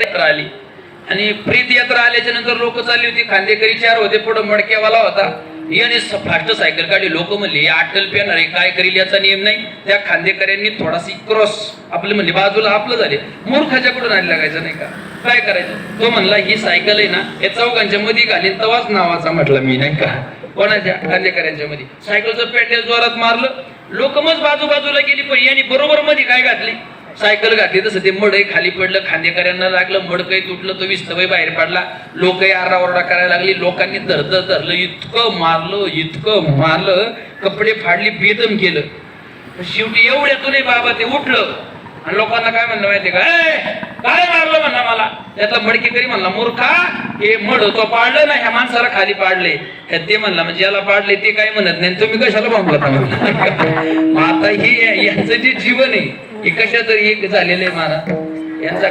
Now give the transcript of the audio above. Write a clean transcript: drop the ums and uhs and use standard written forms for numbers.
यात्रा आली आणि प्रीत यात्रा आल्याच्या नंतर लोक चालली होती. खांदेकरी 4 होते, पुढे मडक्यावाला होता. याने फास्ट सायकल काढली. लोक म्हणले अटल पेणार आहे, काय करील याचा नियम नाही. त्या खांदेकऱ्यांनी थोडाशी क्रॉस आपले म्हणले बाजूला आपलं झाले. मूर्खाच्या कुठून आली लागायचं नाही का, काय करायचं. तो म्हणला ही सायकल आहे ना या चौघांच्या मध्ये घालीन तवाच नावाचा म्हटलं मी नाही का. कोणाच्या खांदेकऱ्यांच्या मध्ये सायकलचं पेट्रोल जोरात मारलं. लोक मग बाजूबाजूला गेली, पण यांनी बरोबर मध्ये काय घातली सायकल घातली. तसं ते मडही खाली पडलं. खांदेकऱ्यांना लागलं, मड काही तुटलं, तो विस्तबाई बाहेर पडला. लोकही आरडाओरडा करायला लागली. लोकांनी धरलं, इतकं मारलं, कपडे फाडली, बेदम केलं. शेवटी एवढ्यातूनही बाबा ते उठलं आणि लोकांना काय म्हणलं माहितीये का, काय मारलं म्हणला मला. त्यातला मडकेकरी म्हणला मूर्खा, हे मड तो पाडलं ना, ह्या माणसाला खाली पाडले. ते म्हणला म्हणजे याला पाडले ते काय म्हणत नाही, तुम्ही कशाला बांबला. आता ही यांचं जे जीवन आहे हे कशा तरी एक झालेलं आहे. मला यांचा